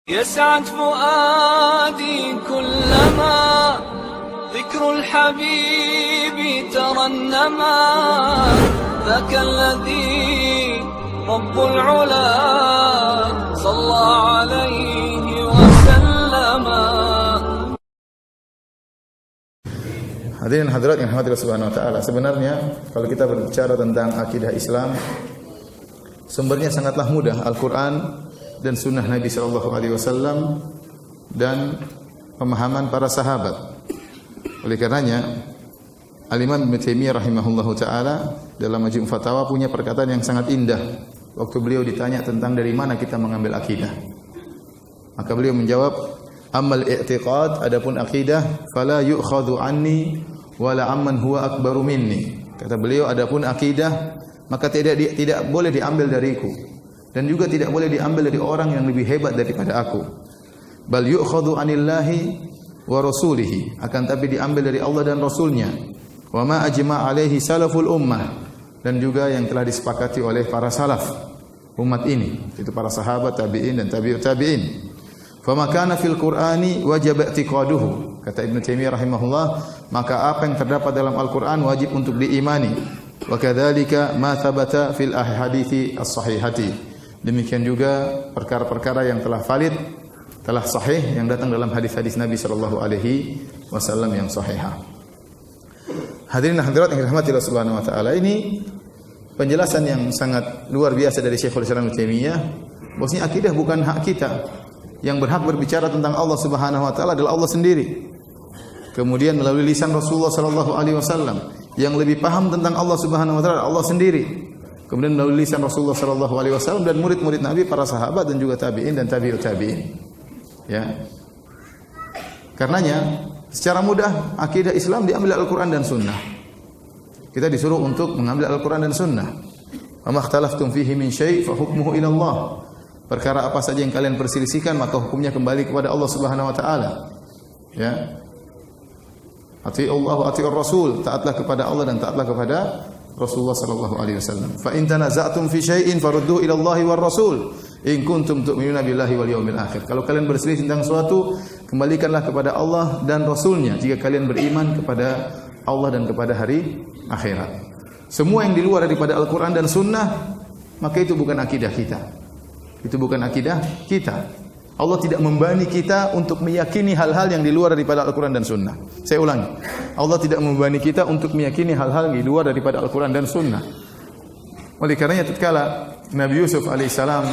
يسعد فؤادي كلما ذكر الحبيب ترنما ذاك الذي رب العلا صلى عليه وسلم. Hadirin hadirat yang dirahmati Allah Subhanahu wa taala, sebenarnya kalau kita berbicara tentang akidah Islam, sumbernya sangatlah mudah, Al-Qur'an dan sunnah Nabi sallallahu alaihi wasallam dan pemahaman para sahabat. Oleh karenanya Al-Imam Ibnu Taimiyah rahimahullahu taala dalam Majmu' Fatawa punya perkataan yang sangat indah waktu beliau ditanya tentang dari mana kita mengambil akidah. Maka beliau menjawab, "Ammal i'tiqad, adapun akidah, fala yu'khadhu anni wala amman huwa akbaru minni." Kata beliau, adapun akidah maka tidak boleh diambil dariku dan juga tidak boleh diambil dari orang yang lebih hebat daripada aku. Bal yu'khadhu anillahi wa rasulihi, akan tapi diambil dari Allah dan Rasulnya. Wa ma ajma' alaihi salaful ummah, dan juga yang telah disepakati oleh para salaf umat ini, itu para sahabat, tabi'in dan tabi'ut tabi'in. Fa ma kana fil Qur'ani wajib i'tiqaduhu. Kata Ibnu Taimiyah rahimahullah, maka apa yang terdapat dalam Al-Qur'an wajib untuk diimani. Wa kadzalika ma thabata fil ahadithi as-sahihati. Demikian juga perkara-perkara yang telah valid, telah sahih yang datang dalam hadis-hadis Nabi sallallahu alaihi wasallam yang sahihah. Hadirin hadirat yang dirahmati Allah Subhanahu wa taala, ini penjelasan yang sangat luar biasa dari Syekhul Islam Ibnu Taimiyah, bahwasanya akidah bukan hak kita. Yang berhak berbicara tentang Allah Subhanahu wa taala adalah Allah sendiri. Kemudian melalui lisan Rasulullah sallallahu alaihi wasallam, yang lebih paham tentang Allah Subhanahu wa taala Allah sendiri. Kemudian melalui lisan Rasulullah sallallahu alaihi wasallam dan murid-murid Nabi, para sahabat dan juga tabi'in dan tabi'ut tabi'in. Ya. Karenanya secara mudah akidah Islam diambil Al-Qur'an dan Sunnah. Kita disuruh untuk mengambil Al-Qur'an dan Sunnah. Wa ma ikhtalaftum fihi min syai' fa hukmuhu ila Allah. Perkara apa saja yang kalian perselisihkan maka hukumnya kembali kepada Allah Subhanahu wa taala. Ya. Atiiullah wa atiiur Rasul, taatlah kepada Allah dan taatlah kepada Rasulullah sallallahu alaihi wasallam. Fa in tanaza'tum fi syai'in farudduhu ila Allahi war Rasul in kuntum tu'minuna billahi wal yawmil akhir. Kalau kalian berselisih tentang sesuatu, kembalikanlah kepada Allah dan Rasulnya jika kalian beriman kepada Allah dan kepada hari akhirat. Semua yang di luar daripada Al-Qur'an dan Sunnah, maka itu bukan akidah kita. Itu bukan akidah kita. Allah tidak membebani kita untuk meyakini hal-hal yang di luar daripada Al-Quran dan Sunnah. Saya ulangi, Allah tidak membebani kita untuk meyakini hal-hal yang di luar daripada Al-Quran dan Sunnah. Oleh karenanya tatkala Nabi Yusuf alaihissalam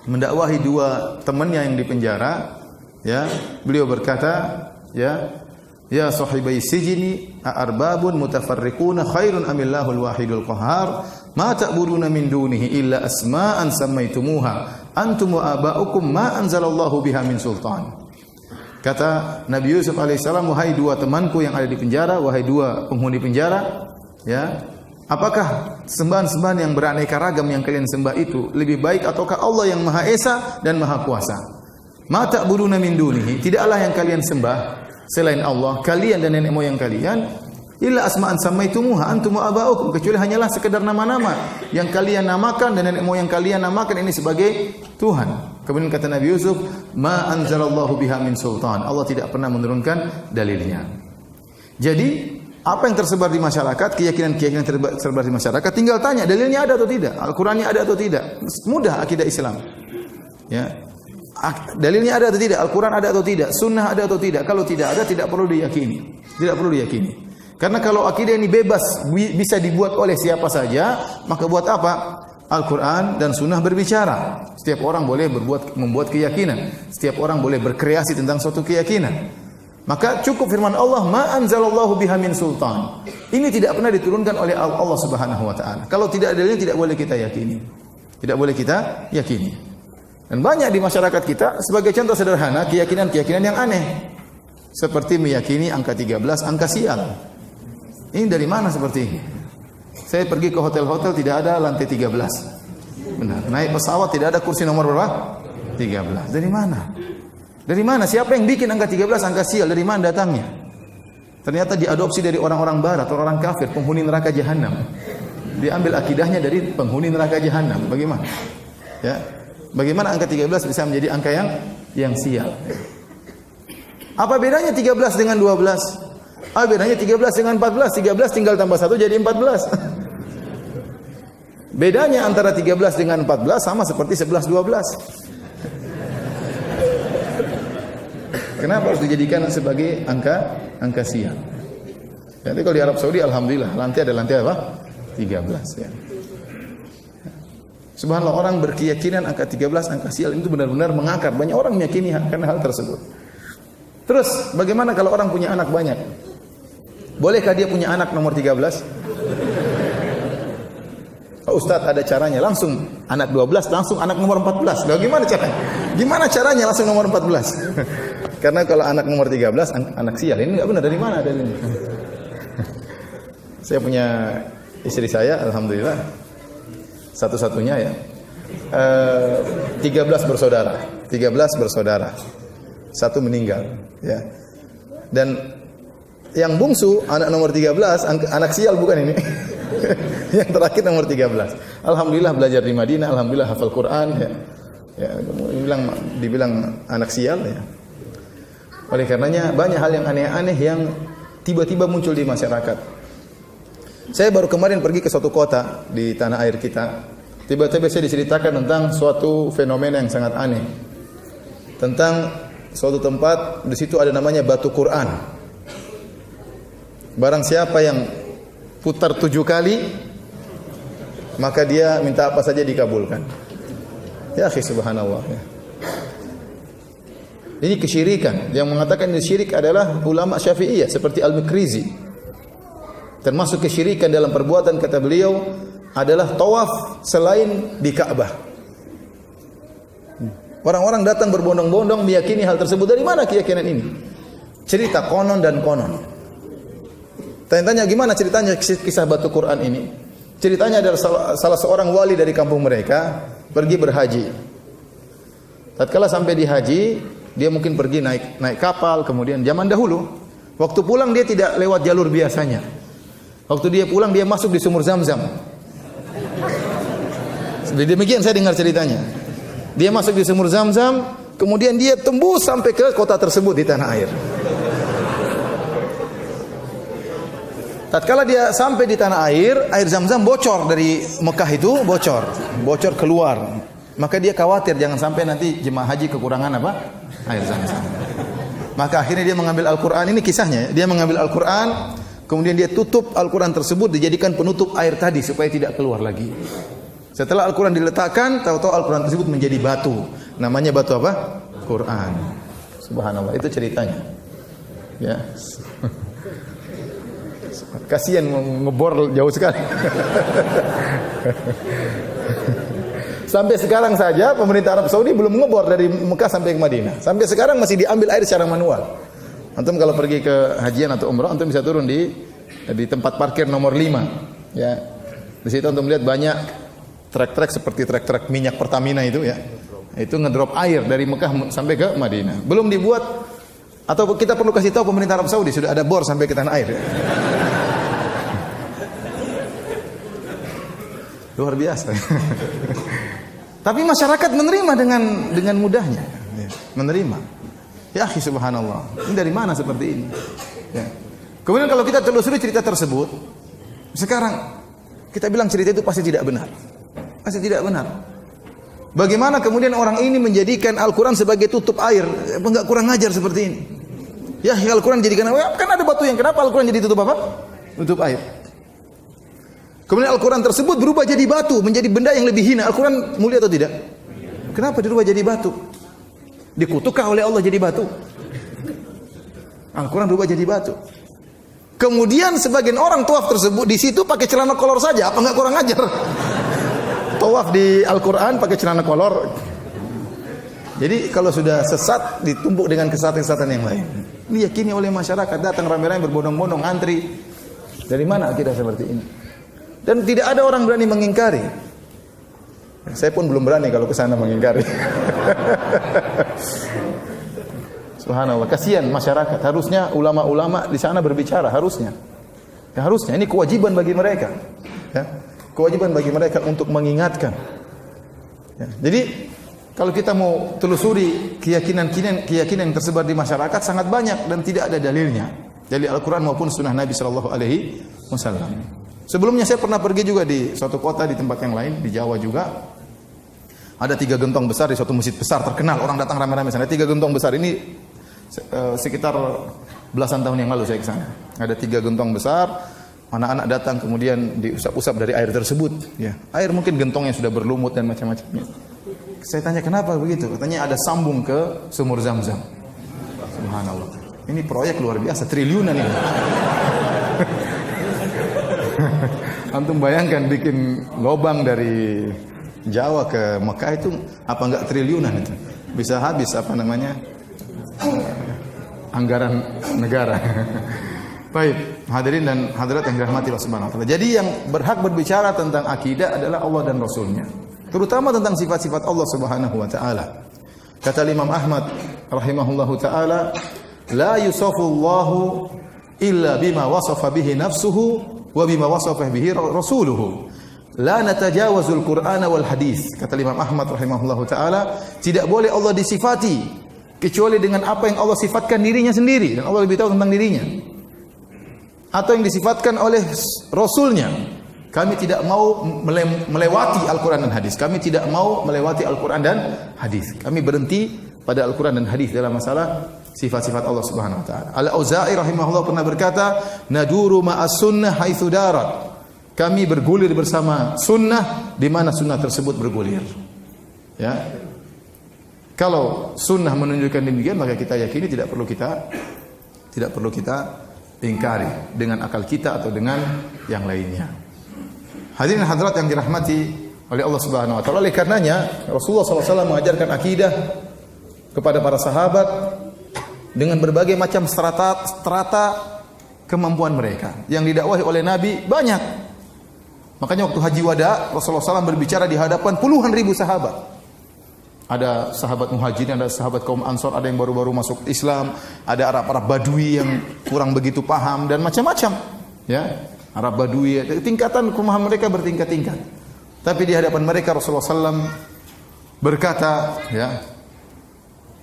mendakwahi dua temannya yang di penjara, ya, beliau berkata, ya sahibai sijini a'arbabun mutafarriquna khairun amillahul wahidul qahhar ma ta'buduna min dunihi illa asma'an sammaitumuha antum wa aba'ukum ma anzalallahu biha min sultan. Kata Nabi Yusuf alaihissalam, wahai dua temanku yang ada di penjara, wahai dua penghuni penjara, ya, apakah sembahan-sembahan yang beraneka ragam yang kalian sembah itu lebih baik ataukah Allah yang Maha Esa dan Maha Kuasa? Ma ta'buduna min dunihi, tidaklah yang kalian sembah selain Allah, kalian dan nenek moyang kalian, illa asma'an sammaitumuha antum wa aba'ukum, kecuali hanyalah sekedar nama-nama yang kalian namakan dan nenek moyang kalian namakan ini sebagai Tuhan. Kemudian kata Nabi Yusuf, ma anzalallahu biha min sultan, Allah tidak pernah menurunkan dalilnya. Jadi apa yang tersebar di masyarakat, keyakinan-keyakinan tersebar di masyarakat, tinggal tanya dalilnya ada atau tidak, Al-Qur'annya ada atau tidak. Mudah akidah Islam. Ya. Dalilnya ada atau tidak, Al-Quran ada atau tidak, Sunnah ada atau tidak. Kalau tidak ada, tidak perlu diyakini. Tidak perlu diyakini. Karena kalau akidah ini bebas, bisa dibuat oleh siapa saja, maka buat apa? Al-Quran dan Sunnah berbicara. Setiap orang boleh membuat keyakinan. Setiap orang boleh berkreasi tentang suatu keyakinan. Maka cukup firman Allah, ma anzalallahu biha min sultan. Ini tidak pernah diturunkan oleh Allah Subhanahu wa taala. Kalau tidak ada dalilnya, tidak boleh kita yakini. Tidak boleh kita yakini. Dan banyak di masyarakat kita, sebagai contoh sederhana, keyakinan-keyakinan yang aneh. Seperti meyakini angka 13, angka sial. Ini dari mana seperti ini? Saya pergi ke hotel-hotel, tidak ada lantai 13. Benar. Naik pesawat, tidak ada kursi nomor berapa? 13. Dari mana? Dari mana? Siapa yang bikin angka 13, angka sial? Dari mana datangnya? Ternyata diadopsi dari orang-orang barat, orang kafir, penghuni neraka jahanam. Diambil akidahnya dari penghuni neraka jahanam. Bagaimana? Ya. Bagaimana angka 13 bisa menjadi angka yang yang sial. Apa bedanya 13 dengan 12? Bedanya 13 dengan 14. 13 tinggal tambah 1 jadi 14. Bedanya antara 13 dengan 14 sama seperti 11 12. Kenapa harus dijadikan sebagai angka sial? Jadi kalau di Arab Saudi alhamdulillah lantai apa? 13 ya. Subhanallah, orang berkeyakinan angka 13 angka sial itu benar-benar mengakar. Banyak orang meyakini karena hal tersebut. Terus bagaimana kalau orang punya anak banyak? Bolehkah dia punya anak nomor 13? Ustaz, ada caranya. Langsung anak 12 langsung anak nomor 14. Lalu gimana caranya? Gimana caranya langsung nomor 14? Karena kalau anak nomor 13 anak sial. Ini enggak benar. Dari mana ada ini? Saya punya istri saya, alhamdulillah, satu-satunya ya, 13 bersaudara, satu meninggal, ya. Dan yang bungsu anak nomor 13, anak sial bukan ini. Yang terakhir nomor 13. Alhamdulillah belajar di Madinah, alhamdulillah hafal Quran, ya. Ya, dibilang anak sial, ya. Oleh karenanya banyak hal yang aneh-aneh yang tiba-tiba muncul di masyarakat. Saya baru kemarin pergi ke suatu kota di tanah air kita. Tiba-tiba saya diceritakan tentang suatu fenomena yang sangat aneh. Tentang suatu tempat, di situ ada namanya batu Quran. Barang siapa yang putar 7 kali, maka dia minta apa saja dikabulkan. Ya akhi, subhanallah. Ya. Ini kesyirikan. Yang mengatakan ini syirik adalah ulama Syafi'iyah seperti Al-Mikrizi. Termasuk kesyirikan dalam perbuatan, kata beliau, adalah tawaf selain di Ka'bah. Orang-orang datang berbondong-bondong meyakini hal tersebut. Dari mana keyakinan ini? Cerita konon dan konon. Tanya-tanya gimana ceritanya kisah batu Quran ini? Ceritanya adalah salah seorang wali dari kampung mereka pergi berhaji. Tatkala sampai di haji, dia mungkin pergi naik kapal, kemudian zaman dahulu, waktu pulang dia tidak lewat jalur biasanya. Waktu dia pulang, dia masuk di sumur Zam-Zam. Demikian saya dengar ceritanya. Dia masuk di sumur Zam-Zam, kemudian dia tembus sampai ke kota tersebut di tanah air. Tatkala dia sampai di tanah air Zam-Zam bocor dari Mekah itu, bocor keluar. Maka dia khawatir jangan sampai nanti jemaah haji kekurangan apa? Air Zam-Zam. Maka akhirnya dia mengambil Al-Quran, ini kisahnya. Dia mengambil Al-Quran, kemudian dia tutup Al-Quran tersebut, dijadikan penutup air tadi supaya tidak keluar lagi. Setelah Al-Quran diletakkan, tahu-tahu Al-Quran tersebut menjadi batu. Namanya batu apa? Quran. Subhanallah, itu ceritanya. Ya. Kasihan ngebor jauh sekali. Sampai sekarang saja pemerintah Arab Saudi belum ngebor dari Mekah sampai ke Madinah. Sampai sekarang masih diambil air secara manual. Antum kalau pergi ke hajian atau umrah, antum bisa turun di tempat parkir nomor 5. Ya. Di situ antum melihat banyak trek-trek seperti trek-trek minyak Pertamina itu ya. Itu ngedrop air dari Mekah sampai ke Madinah. Belum dibuat, atau kita perlu kasih tahu pemerintah Arab Saudi sudah ada bor sampai ke tanah air. Ya. Luar biasa. Tapi masyarakat menerima dengan mudahnya. Ya. Menerima. Ya akhi, subhanallah. Ini dari mana seperti ini? Ya. Kemudian kalau kita telusuri cerita tersebut, sekarang kita bilang cerita itu pasti tidak benar. Pasti tidak benar. Bagaimana kemudian orang ini menjadikan Al-Quran sebagai tutup air? Enggak kurang ajar seperti ini. Ya, Al-Quran jadikan, kan ada batu yang, kenapa Al-Quran jadi tutup apa? Tutup air. Kemudian Al-Quran tersebut berubah jadi batu, menjadi benda yang lebih hina. Al-Quran mulia atau tidak? Kenapa dirubah jadi batu? Dikutukkah oleh Allah jadi batu? Al-Quran berubah jadi batu. Kemudian sebagian orang tawaf tersebut di situ pakai celana kolor saja, apa enggak kurang ajar? Tawaf di Al-Quran pakai celana kolor. Jadi kalau sudah sesat ditumpuk dengan kesesatan-kesesatan yang lain. Ini yakini oleh masyarakat, datang ramai-ramai berbondong-bondong antri. Dari mana akidah seperti ini? Dan tidak ada orang berani mengingkari. Saya pun belum berani kalau ke sana mengingkari. Subhanallah, kasihan masyarakat. Harusnya ulama-ulama di sana berbicara, harusnya. Ya, harusnya ini kewajiban bagi mereka. Ya, kewajiban bagi mereka untuk mengingatkan. Ya, jadi Kalau kita mau telusuri keyakinan yang tersebar di masyarakat sangat banyak dan tidak ada dalilnya dari Al-Quran maupun Sunnah Nabi Sallallahu Alaihi Wasallam. Sebelumnya saya pernah pergi juga di suatu kota di tempat yang lain di Jawa juga. Ada 3 gentong besar di suatu masjid besar terkenal, orang datang ramai-ramai sana. 3 gentong besar ini sekitar belasan tahun yang lalu saya ke sana. Ada 3 gentong besar, anak-anak datang kemudian diusap-usap dari air tersebut. Ya, air mungkin gentongnya sudah berlumut dan macam-macamnya. Saya tanya kenapa begitu? Katanya ada sambung ke sumur Zam-Zam. Subhanallah. Ini proyek luar biasa, triliunan ini. Antum bayangkan bikin lobang dari Jawa ke Mekah itu apa enggak triliunan itu? Bisa habis apa namanya? Anggaran negara. Baik, hadirin dan hadirat yang dirahmati Allah Subhanahu wa taala. Jadi yang berhak berbicara tentang akidah adalah Allah dan Rasulnya. Terutama tentang sifat-sifat Allah Subhanahu wa taala. Kata Imam Ahmad rahimahullahu taala, la yusafullahu illa bima wasafa bihi nafsuhu wa bima wasafa bihi rasuluhu. La natajawazul Qur'ana wal hadis. Kata Imam Ahmad rahimahullahu taala, tidak boleh Allah disifati kecuali dengan apa yang Allah sifatkan dirinya sendiri dan Allah lebih tahu tentang dirinya. Atau yang disifatkan oleh Rasulnya. Kami tidak mau melewati Al-Quran dan hadis. Kami tidak mau melewati Al-Quran dan hadis. Kami berhenti pada Al-Quran dan hadis dalam masalah sifat-sifat Allah Subhanahu wa taala. Al-Auza'i rahimahullah pernah berkata, "Naduru ma'as sunnah haitsu darat." Kami bergulir bersama sunnah di mana sunnah tersebut bergulir. Ya. Kalau sunnah menunjukkan demikian, maka kita yakini tidak perlu kita ingkari dengan akal kita atau dengan yang lainnya. Hadirin hadirat yang dirahmati oleh Allah Subhanahu wa taala. Oleh karenanya Rasulullah SAW mengajarkan akidah kepada para sahabat dengan berbagai macam strata kemampuan mereka. Yang didakwahi oleh Nabi banyak. Makanya waktu Haji Wada Rasulullah SAW berbicara di hadapan puluhan ribu sahabat. Ada sahabat Muhajirin, ada sahabat kaum Ansor, ada yang baru-baru masuk Islam, ada Arab-Arab Badui yang kurang begitu paham dan macam-macam. Ya. Arab Badui, tingkatan pemahaman mereka bertingkat-tingkat. Tapi di hadapan mereka Rasulullah SAW berkata, ya,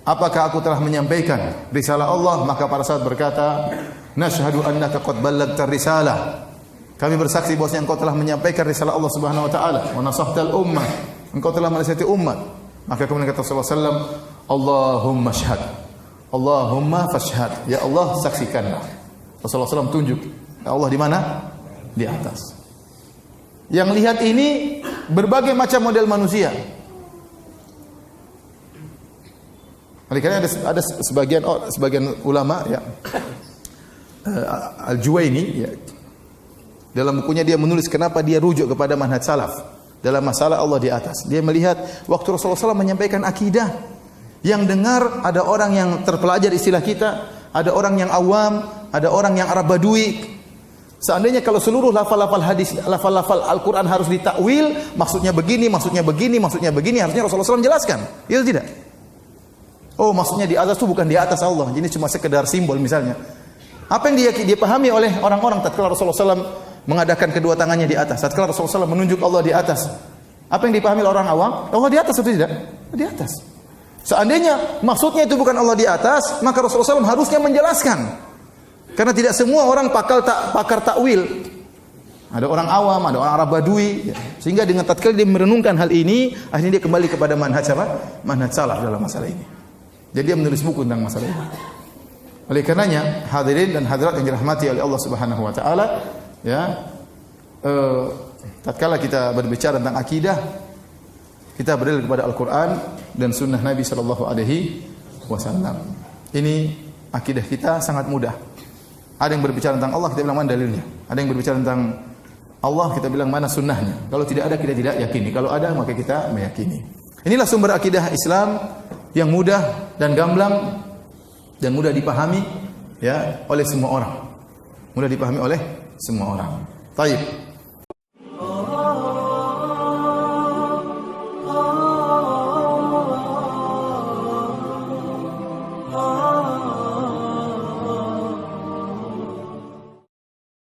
apakah aku telah menyampaikan risalah Allah? Maka para sahabat berkata, nashhadu annaka qad ballaghta risalah. Kami bersaksi bahwasanya engkau telah menyampaikan risalah Allah Subhanahu wa taala, wa nasahtal ummah. Engkau telah menasihati umat. Maka kemudian kata Rasulullah SAW, Allahumma syhad. Allahumma fashhad. Ya Allah, saksikanlah. Rasulullah SAW tunjuk. Ya Allah di mana? Di atas. Yang lihat ini berbagai macam model manusia. Oleh karena ada sebagian ulama ya, Al-Juwaini ya, dalam bukunya dia menulis kenapa dia rujuk kepada manhaj salaf dalam masalah Allah di atas. Dia melihat waktu Rasulullah SAW menyampaikan akidah, yang dengar ada orang yang terpelajar istilah kita, ada orang yang awam, ada orang yang Arab Badui. Seandainya kalau seluruh lafal-lafal hadis, lafal-lafal Al-Quran harus ditakwil, maksudnya begini, maksudnya begini, maksudnya begini, harusnya Rasulullah SAW jelaskan. Itu tidak. Oh, maksudnya di atas itu bukan di atas Allah, ini cuma sekedar simbol misalnya. Apa yang dia pahami oleh orang-orang tatkala Rasulullah SAW mengadakan kedua tangannya di atas, tatkala Rasulullah SAW menunjuk Allah di atas. Apa yang dipahami oleh orang awam? Allah di atas atau tidak? Di atas. Seandainya maksudnya itu bukan Allah di atas, maka Rasulullah SAW harusnya menjelaskan. Karena tidak semua orang pakar takwil. Ada orang awam, ada orang Arab Badui, ya. Sehingga dengan tatkala dia merenungkan hal ini, akhirnya dia kembali kepada manhaj apa? Manhaj salaf dalam masalah ini. Jadi dia menulis buku tentang masalah ini. Oleh karenanya, hadirin dan hadirat yang dirahmati oleh Allah Subhanahu wa taala, ya. Tatkala kita berbicara tentang akidah, kita berdalil kepada Al-Qur'an dan sunnah Nabi sallallahu alaihi wasallam. Ini akidah kita sangat mudah. Ada yang berbicara tentang Allah, kita bilang mana dalilnya. Ada yang berbicara tentang Allah, kita bilang mana sunnahnya. Kalau tidak ada, kita tidak yakini. Kalau ada, maka kita meyakini. Inilah sumber akidah Islam yang mudah dan gamblang dan mudah dipahami ya oleh semua orang. Mudah dipahami oleh semua orang. Baik.